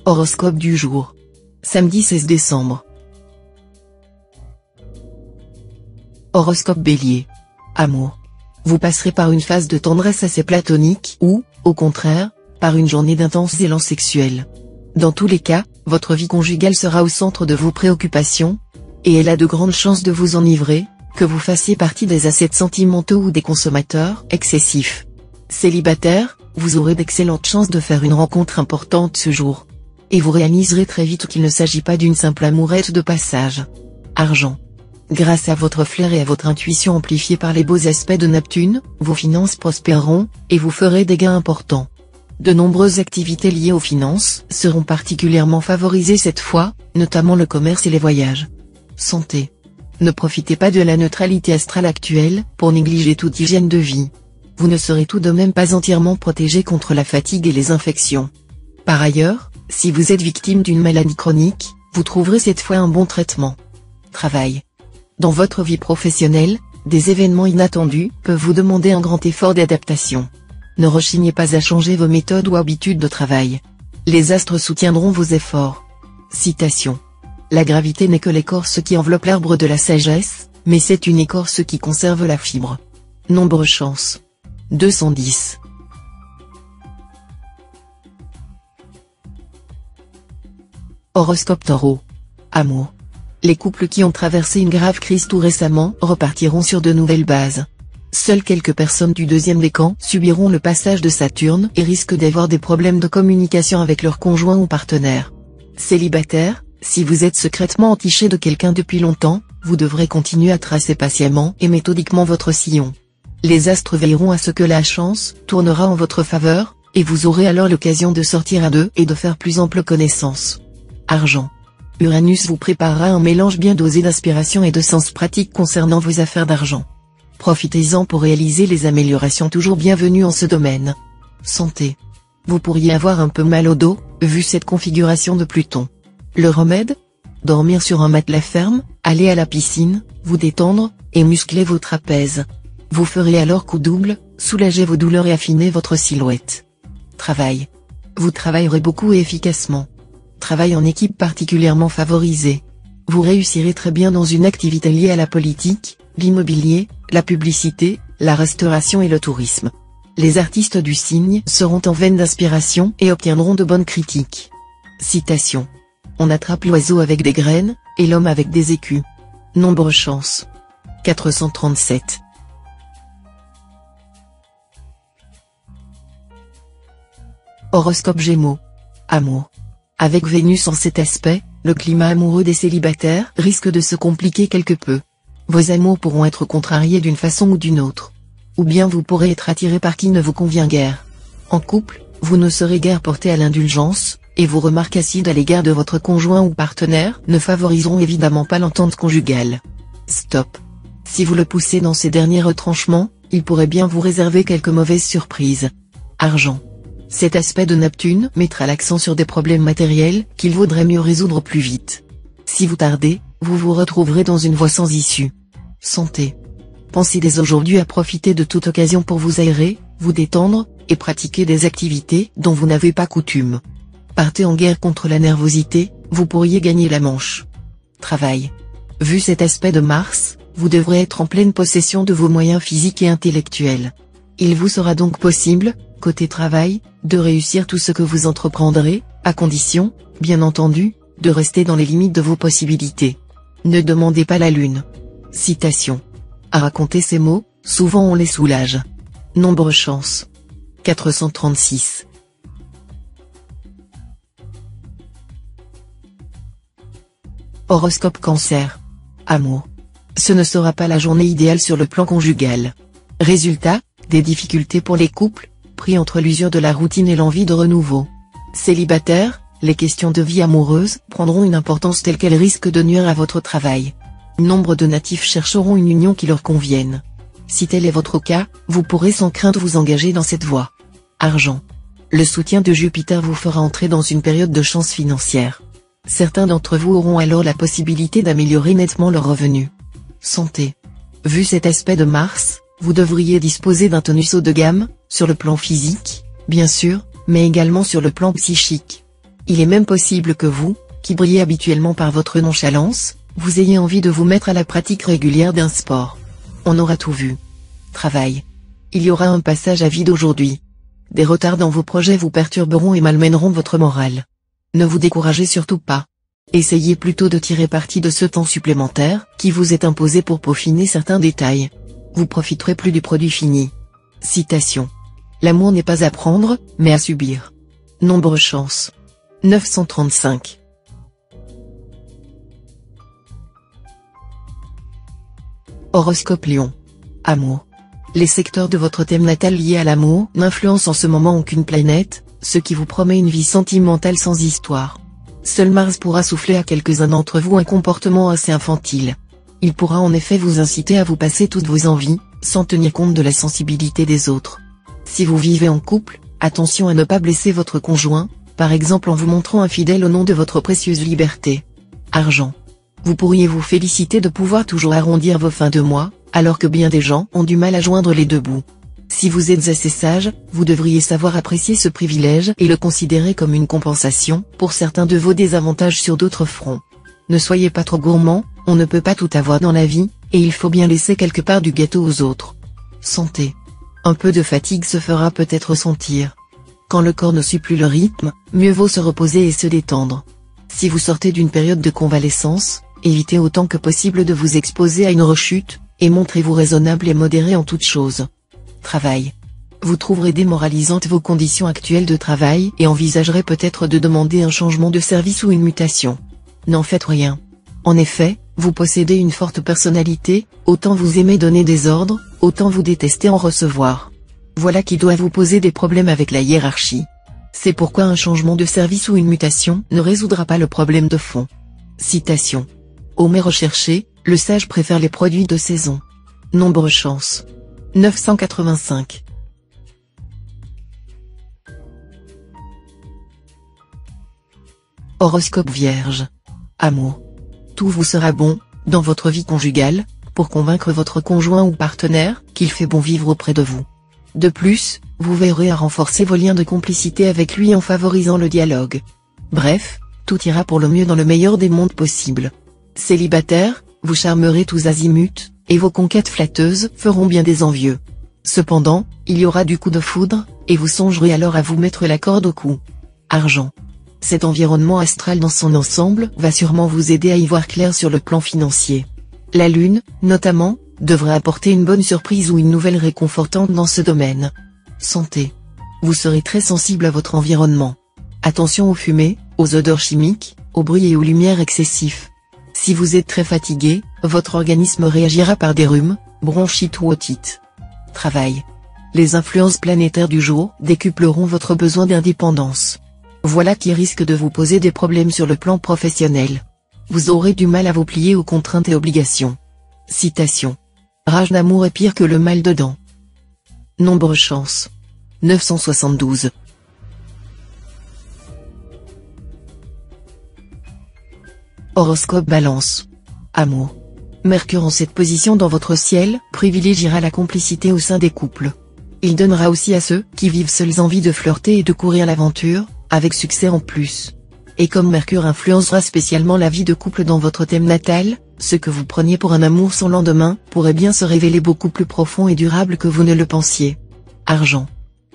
Horoscope du jour. Samedi 16 décembre. Horoscope Bélier. Amour. Vous passerez par une phase de tendresse assez platonique ou, au contraire, par une journée d'intense élan sexuel. Dans tous les cas, votre vie conjugale sera au centre de vos préoccupations, et elle a de grandes chances de vous enivrer, que vous fassiez partie des ascètes sentimentaux ou des consommateurs excessifs. Célibataire, vous aurez d'excellentes chances de faire une rencontre importante ce jour. Et vous réaliserez très vite qu'il ne s'agit pas d'une simple amourette de passage. Argent. Grâce à votre flair et à votre intuition amplifiée par les beaux aspects de Neptune, vos finances prospéreront, et vous ferez des gains importants. De nombreuses activités liées aux finances seront particulièrement favorisées cette fois, notamment le commerce et les voyages. Santé. Ne profitez pas de la neutralité astrale actuelle pour négliger toute hygiène de vie. Vous ne serez tout de même pas entièrement protégé contre la fatigue et les infections. Par ailleurs, si vous êtes victime d'une maladie chronique, vous trouverez cette fois un bon traitement. Travail. Dans votre vie professionnelle, des événements inattendus peuvent vous demander un grand effort d'adaptation. Ne rechignez pas à changer vos méthodes ou habitudes de travail. Les astres soutiendront vos efforts. Citation. La gravité n'est que l'écorce qui enveloppe l'arbre de la sagesse, mais c'est une écorce qui conserve la fibre. Nombre chance. 210. Horoscope Taureau. Amour. Les couples qui ont traversé une grave crise tout récemment repartiront sur de nouvelles bases. Seules quelques personnes du deuxième décan subiront le passage de Saturne et risquent d'avoir des problèmes de communication avec leur conjoint ou partenaire. Célibataire, si vous êtes secrètement entiché de quelqu'un depuis longtemps, vous devrez continuer à tracer patiemment et méthodiquement votre sillon. Les astres veilleront à ce que la chance tournera en votre faveur, et vous aurez alors l'occasion de sortir à deux et de faire plus ample connaissance. Argent. Uranus vous préparera un mélange bien dosé d'inspiration et de sens pratique concernant vos affaires d'argent. Profitez-en pour réaliser les améliorations toujours bienvenues en ce domaine. Santé. Vous pourriez avoir un peu mal au dos, vu cette configuration de Pluton. Le remède ? Dormir sur un matelas ferme, aller à la piscine, vous détendre, et muscler vos trapèzes. Vous ferez alors coup double, soulager vos douleurs et affiner votre silhouette. Travail. Vous travaillerez beaucoup et efficacement. Travail en équipe particulièrement favorisé. Vous réussirez très bien dans une activité liée à la politique, l'immobilier, la publicité, la restauration et le tourisme. Les artistes du signe seront en veine d'inspiration et obtiendront de bonnes critiques. Citation. On attrape l'oiseau avec des graines, et l'homme avec des écus. Nombre chance. 437. Horoscope Gémeaux. Amour. Avec Vénus en cet aspect, le climat amoureux des célibataires risque de se compliquer quelque peu. Vos amours pourront être contrariés d'une façon ou d'une autre. Ou bien vous pourrez être attiré par qui ne vous convient guère. En couple, vous ne serez guère porté à l'indulgence, et vos remarques acides à l'égard de votre conjoint ou partenaire ne favoriseront évidemment pas l'entente conjugale. Stop. Si vous le poussez dans ces derniers retranchements, il pourrait bien vous réserver quelques mauvaises surprises. Argent. Cet aspect de Neptune mettra l'accent sur des problèmes matériels qu'il vaudrait mieux résoudre plus vite. Si vous tardez, vous vous retrouverez dans une voie sans issue. Santé. Pensez dès aujourd'hui à profiter de toute occasion pour vous aérer, vous détendre, et pratiquer des activités dont vous n'avez pas coutume. Partez en guerre contre la nervosité, vous pourriez gagner la manche. Travail. Vu cet aspect de Mars, vous devrez être en pleine possession de vos moyens physiques et intellectuels. Il vous sera donc possible, côté travail, de réussir tout ce que vous entreprendrez, à condition, bien entendu, de rester dans les limites de vos possibilités. Ne demandez pas la lune. Citation. À raconter ces mots, souvent on les soulage. Nombre chance. 436. Horoscope Cancer. Amour. Ce ne sera pas la journée idéale sur le plan conjugal. Résultat, des difficultés pour les couples, pris entre l'usure de la routine et l'envie de renouveau. Célibataire, les questions de vie amoureuse prendront une importance telle qu'elles risquent de nuire à votre travail. Nombre de natifs chercheront une union qui leur convienne. Si tel est votre cas, vous pourrez sans crainte vous engager dans cette voie. Argent. Le soutien de Jupiter vous fera entrer dans une période de chance financière. Certains d'entre vous auront alors la possibilité d'améliorer nettement leurs revenus. Santé. Vu cet aspect de Mars, vous devriez disposer d'un tonus haut de gamme, sur le plan physique, bien sûr, mais également sur le plan psychique. Il est même possible que vous, qui brillez habituellement par votre nonchalance, vous ayez envie de vous mettre à la pratique régulière d'un sport. On aura tout vu. Travail. Il y aura un passage à vide aujourd'hui. Des retards dans vos projets vous perturberont et malmèneront votre morale. Ne vous découragez surtout pas. Essayez plutôt de tirer parti de ce temps supplémentaire qui vous est imposé pour peaufiner certains détails. Vous profiterez plus du produit fini. Citation. L'amour n'est pas à prendre, mais à subir. Nombre chance. 935. Horoscope Lion. Amour. Les secteurs de votre thème natal liés à l'amour n'influencent en ce moment aucune planète, ce qui vous promet une vie sentimentale sans histoire. Seul Mars pourra souffler à quelques-uns d'entre vous un comportement assez infantile. Il pourra en effet vous inciter à vous passer toutes vos envies, sans tenir compte de la sensibilité des autres. Si vous vivez en couple, attention à ne pas blesser votre conjoint, par exemple en vous montrant infidèle au nom de votre précieuse liberté. Argent. Vous pourriez vous féliciter de pouvoir toujours arrondir vos fins de mois, alors que bien des gens ont du mal à joindre les deux bouts. Si vous êtes assez sage, vous devriez savoir apprécier ce privilège et le considérer comme une compensation pour certains de vos désavantages sur d'autres fronts. Ne soyez pas trop gourmand, on ne peut pas tout avoir dans la vie, et il faut bien laisser quelque part du gâteau aux autres. Santé. Un peu de fatigue se fera peut-être sentir. Quand le corps ne suit plus le rythme, mieux vaut se reposer et se détendre. Si vous sortez d'une période de convalescence, évitez autant que possible de vous exposer à une rechute, et montrez-vous raisonnable et modéré en toutes choses. Travail. Vous trouverez démoralisantes vos conditions actuelles de travail et envisagerez peut-être de demander un changement de service ou une mutation. N'en faites rien. En effet, vous possédez une forte personnalité, autant vous aimez donner des ordres, autant vous détestez en recevoir. Voilà qui doit vous poser des problèmes avec la hiérarchie. C'est pourquoi un changement de service ou une mutation ne résoudra pas le problème de fond. Citation. Au mets recherché, le sage préfère les produits de saison. Nombre chance. 985. Horoscope Vierge. Amour. Tout vous sera bon, dans votre vie conjugale, pour convaincre votre conjoint ou partenaire qu'il fait bon vivre auprès de vous. De plus, vous veillerez à renforcer vos liens de complicité avec lui en favorisant le dialogue. Bref, tout ira pour le mieux dans le meilleur des mondes possibles. Célibataire, vous charmerez tous azimuts, et vos conquêtes flatteuses feront bien des envieux. Cependant, il y aura du coup de foudre, et vous songerez alors à vous mettre la corde au cou. Argent. Cet environnement astral dans son ensemble va sûrement vous aider à y voir clair sur le plan financier. La Lune, notamment, devrait apporter une bonne surprise ou une nouvelle réconfortante dans ce domaine. Santé. Vous serez très sensible à votre environnement. Attention aux fumées, aux odeurs chimiques, aux bruits et aux lumières excessifs. Si vous êtes très fatigué, votre organisme réagira par des rhumes, bronchites ou otite. Travail. Les influences planétaires du jour décupleront votre besoin d'indépendance. Voilà qui risque de vous poser des problèmes sur le plan professionnel. Vous aurez du mal à vous plier aux contraintes et obligations. Citation. Rage d'amour est pire que le mal de dents. Nombre chance. 972. Horoscope Balance. Amour. Mercure en cette position dans votre ciel privilégiera la complicité au sein des couples. Il donnera aussi à ceux qui vivent seuls envie de flirter et de courir l'aventure, avec succès en plus. Et comme Mercure influencera spécialement la vie de couple dans votre thème natal, ce que vous preniez pour un amour sans lendemain pourrait bien se révéler beaucoup plus profond et durable que vous ne le pensiez. Argent.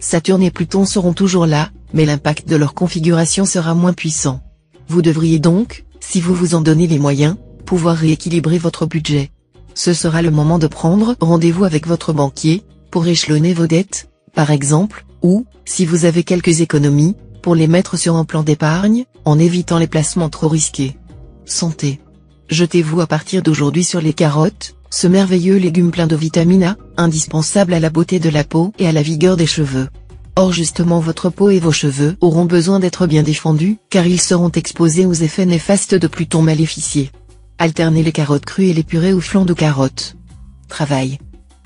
Saturne et Pluton seront toujours là, mais l'impact de leur configuration sera moins puissant. Vous devriez donc, si vous vous en donnez les moyens, pouvoir rééquilibrer votre budget. Ce sera le moment de prendre rendez-vous avec votre banquier, pour échelonner vos dettes, par exemple, ou, si vous avez quelques économies, pour les mettre sur un plan d'épargne, en évitant les placements trop risqués. Santé. Jetez-vous à partir d'aujourd'hui sur les carottes, ce merveilleux légume plein de vitamine A, indispensable à la beauté de la peau et à la vigueur des cheveux. Or justement votre peau et vos cheveux auront besoin d'être bien défendus, car ils seront exposés aux effets néfastes de Pluton maléficié. Alternez les carottes crues et les purées ou flancs de carottes. Travail.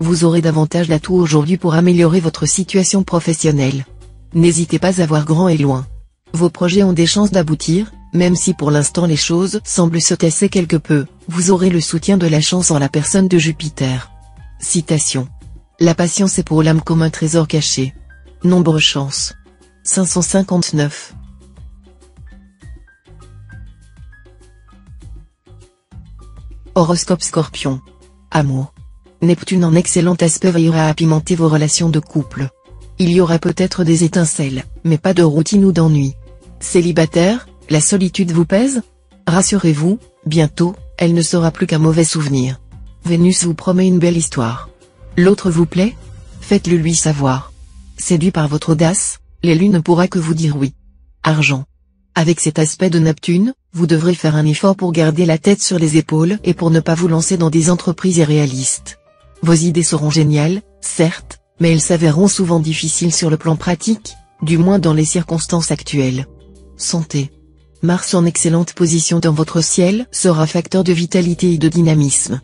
Vous aurez davantage d'atouts aujourd'hui pour améliorer votre situation professionnelle. N'hésitez pas à voir grand et loin. Vos projets ont des chances d'aboutir, même si pour l'instant les choses semblent se tasser quelque peu, vous aurez le soutien de la chance en la personne de Jupiter. Citation. La patience est pour l'âme comme un trésor caché. Nombre chance. 559. Horoscope Scorpion. Amour. Neptune en excellent aspect veillera à pimenter vos relations de couple. Il y aura peut-être des étincelles, mais pas de routine ou d'ennui. Célibataire, la solitude vous pèse? Rassurez-vous, bientôt, elle ne sera plus qu'un mauvais souvenir. Vénus vous promet une belle histoire. L'autre vous plaît? Faites-le lui savoir. Séduit par votre audace, l'élu ne pourra que vous dire oui. Argent. Avec cet aspect de Neptune, vous devrez faire un effort pour garder la tête sur les épaules et pour ne pas vous lancer dans des entreprises irréalistes. Vos idées seront géniales, certes, mais elles s'avéreront souvent difficiles sur le plan pratique, du moins dans les circonstances actuelles. Santé. Mars en excellente position dans votre ciel sera facteur de vitalité et de dynamisme.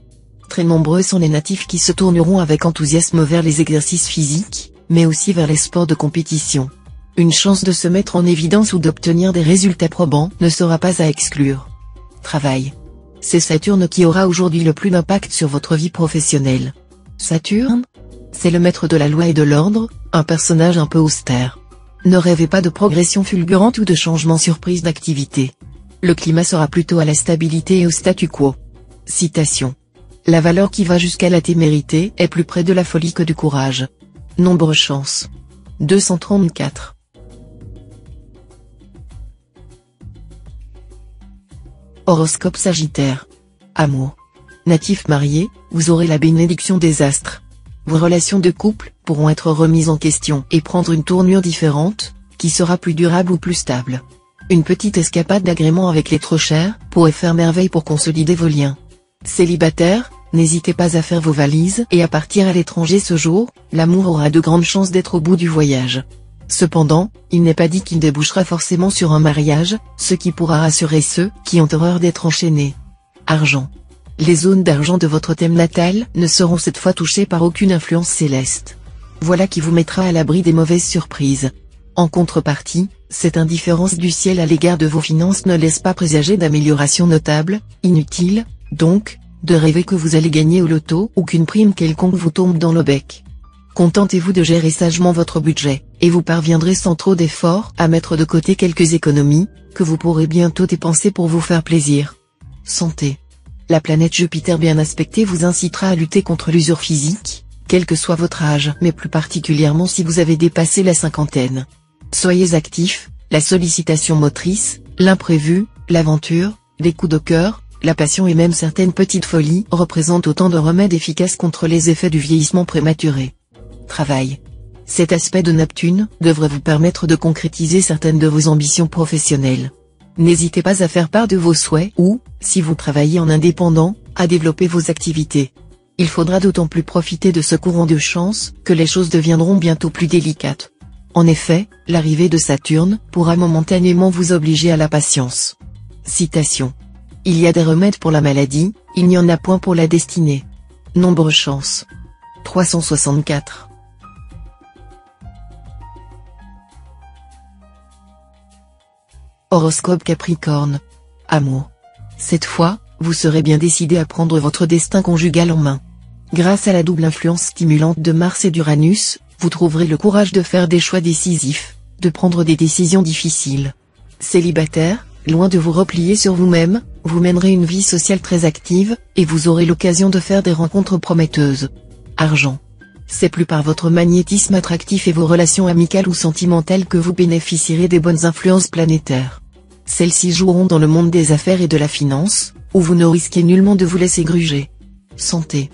Très nombreux sont les natifs qui se tourneront avec enthousiasme vers les exercices physiques, mais aussi vers les sports de compétition. Une chance de se mettre en évidence ou d'obtenir des résultats probants ne sera pas à exclure. Travail. C'est Saturne qui aura aujourd'hui le plus d'impact sur votre vie professionnelle. Saturne? C'est le maître de la loi et de l'ordre, un personnage un peu austère. Ne rêvez pas de progression fulgurante ou de changement surprise d'activité. Le climat sera plutôt à la stabilité et au statu quo. Citation. La valeur qui va jusqu'à la témérité est plus près de la folie que du courage. Nombre chance. 234. Horoscope Sagittaire. Amour. Natif marié, vous aurez la bénédiction des astres. Vos relations de couple pourront être remises en question et prendre une tournure différente, qui sera plus durable ou plus stable. Une petite escapade d'agrément avec les trop chers pourrait faire merveille pour consolider vos liens. Célibataire, n'hésitez pas à faire vos valises et à partir à l'étranger ce jour, l'amour aura de grandes chances d'être au bout du voyage. Cependant, il n'est pas dit qu'il débouchera forcément sur un mariage, ce qui pourra rassurer ceux qui ont horreur d'être enchaînés. Argent. Les zones d'argent de votre thème natal ne seront cette fois touchées par aucune influence céleste. Voilà qui vous mettra à l'abri des mauvaises surprises. En contrepartie, cette indifférence du ciel à l'égard de vos finances ne laisse pas présager d'amélioration notable, inutile, donc, de rêver que vous allez gagner au loto ou qu'une prime quelconque vous tombe dans le bec. Contentez-vous de gérer sagement votre budget, et vous parviendrez sans trop d'efforts à mettre de côté quelques économies, que vous pourrez bientôt dépenser pour vous faire plaisir. Santé. La planète Jupiter bien aspectée vous incitera à lutter contre l'usure physique, quel que soit votre âge, mais plus particulièrement si vous avez dépassé la cinquantaine. Soyez actifs, la sollicitation motrice, l'imprévu, l'aventure, les coups de cœur, la passion et même certaines petites folies représentent autant de remèdes efficaces contre les effets du vieillissement prématuré. Travail. Cet aspect de Neptune devrait vous permettre de concrétiser certaines de vos ambitions professionnelles. N'hésitez pas à faire part de vos souhaits ou, si vous travaillez en indépendant, à développer vos activités. Il faudra d'autant plus profiter de ce courant de chance que les choses deviendront bientôt plus délicates. En effet, l'arrivée de Saturne pourra momentanément vous obliger à la patience. Citation. Il y a des remèdes pour la maladie, il n'y en a point pour la destinée. Nombre chance. 364. Horoscope Capricorne. Amour. Cette fois, vous serez bien décidé à prendre votre destin conjugal en main. Grâce à la double influence stimulante de Mars et d'Uranus, vous trouverez le courage de faire des choix décisifs, de prendre des décisions difficiles. Célibataire, loin de vous replier sur vous-même, vous mènerez une vie sociale très active, et vous aurez l'occasion de faire des rencontres prometteuses. Argent. C'est plus par votre magnétisme attractif et vos relations amicales ou sentimentales que vous bénéficierez des bonnes influences planétaires. Celles-ci joueront dans le monde des affaires et de la finance, où vous ne risquez nullement de vous laisser gruger. Santé.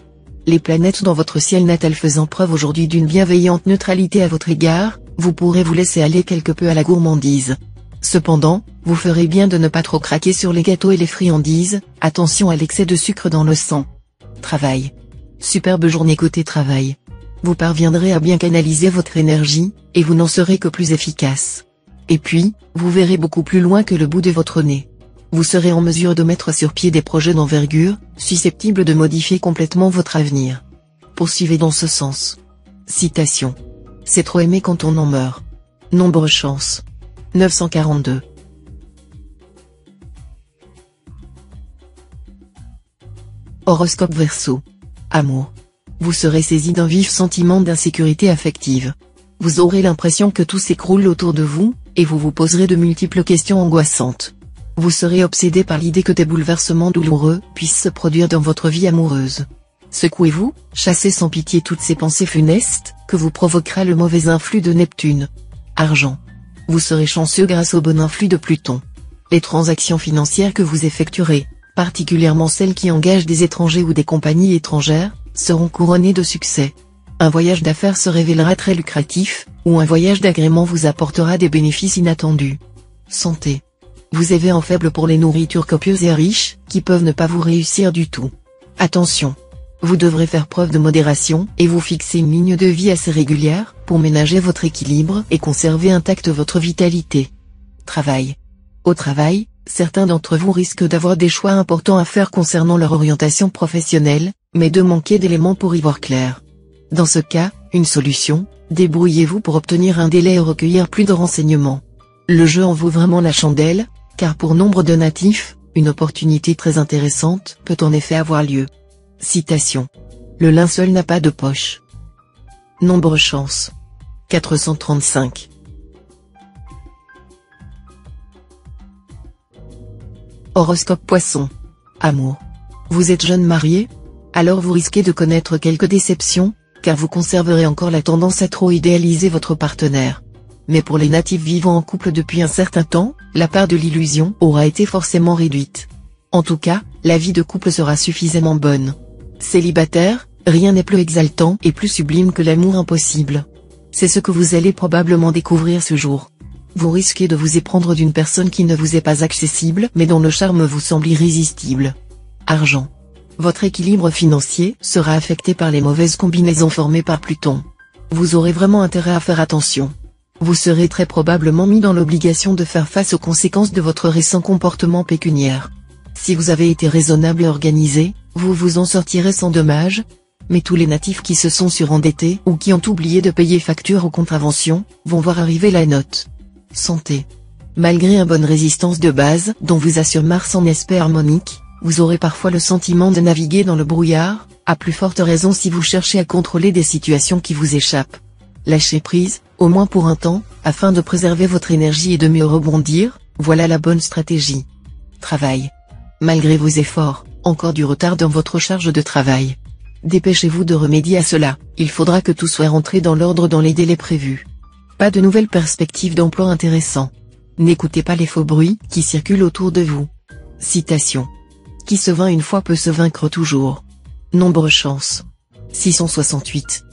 Les planètes dans votre ciel natal faisant preuve aujourd'hui d'une bienveillante neutralité à votre égard, vous pourrez vous laisser aller quelque peu à la gourmandise. Cependant, vous ferez bien de ne pas trop craquer sur les gâteaux et les friandises, attention à l'excès de sucre dans le sang. Travail. Superbe journée côté travail. Vous parviendrez à bien canaliser votre énergie, et vous n'en serez que plus efficace. Et puis, vous verrez beaucoup plus loin que le bout de votre nez. Vous serez en mesure de mettre sur pied des projets d'envergure, susceptibles de modifier complètement votre avenir. Poursuivez dans ce sens. Citation. C'est trop aimé quand on en meurt. Nombre chance. 942. Horoscope Verseau. Amour. Vous serez saisi d'un vif sentiment d'insécurité affective. Vous aurez l'impression que tout s'écroule autour de vous, et vous vous poserez de multiples questions angoissantes. Vous serez obsédé par l'idée que des bouleversements douloureux puissent se produire dans votre vie amoureuse. Secouez-vous, chassez sans pitié toutes ces pensées funestes, que vous provoquera le mauvais influx de Neptune. Argent. Vous serez chanceux grâce au bon influx de Pluton. Les transactions financières que vous effectuerez, particulièrement celles qui engagent des étrangers ou des compagnies étrangères, seront couronnées de succès. Un voyage d'affaires se révélera très lucratif, ou un voyage d'agrément vous apportera des bénéfices inattendus. Santé. Vous avez un faible pour les nourritures copieuses et riches, qui peuvent ne pas vous réussir du tout. Attention. Vous devrez faire preuve de modération et vous fixer une ligne de vie assez régulière, pour ménager votre équilibre et conserver intacte votre vitalité. Travail. Au travail, certains d'entre vous risquent d'avoir des choix importants à faire concernant leur orientation professionnelle, mais de manquer d'éléments pour y voir clair. Dans ce cas, une solution, débrouillez-vous pour obtenir un délai et recueillir plus de renseignements. Le jeu en vaut vraiment la chandelle, car pour nombre de natifs, une opportunité très intéressante peut en effet avoir lieu. Citation. Le linceul n'a pas de poche. Nombre chance. 435. Horoscope Poisson. Amour. Vous êtes jeune marié? Alors vous risquez de connaître quelques déceptions, car vous conserverez encore la tendance à trop idéaliser votre partenaire. Mais pour les natifs vivant en couple depuis un certain temps, la part de l'illusion aura été forcément réduite. En tout cas, la vie de couple sera suffisamment bonne. Célibataire, rien n'est plus exaltant et plus sublime que l'amour impossible. C'est ce que vous allez probablement découvrir ce jour. Vous risquez de vous éprendre d'une personne qui ne vous est pas accessible mais dont le charme vous semble irrésistible. Argent. Votre équilibre financier sera affecté par les mauvaises combinaisons formées par Pluton. Vous aurez vraiment intérêt à faire attention. Vous serez très probablement mis dans l'obligation de faire face aux conséquences de votre récent comportement pécuniaire. Si vous avez été raisonnable et organisé, vous vous en sortirez sans dommage, mais tous les natifs qui se sont surendettés ou qui ont oublié de payer facture aux contraventions, vont voir arriver la note. Santé. Malgré une bonne résistance de base dont vous assure Mars en aspect harmonique, vous aurez parfois le sentiment de naviguer dans le brouillard, à plus forte raison si vous cherchez à contrôler des situations qui vous échappent. Lâchez prise, au moins pour un temps, afin de préserver votre énergie et de mieux rebondir, voilà la bonne stratégie. Travail. Malgré vos efforts, encore du retard dans votre charge de travail. Dépêchez-vous de remédier à cela, il faudra que tout soit rentré dans l'ordre dans les délais prévus. Pas de nouvelles perspectives d'emploi intéressants. N'écoutez pas les faux bruits qui circulent autour de vous. Citation. Qui se vainc une fois peut se vaincre toujours. Nombre chance. 668.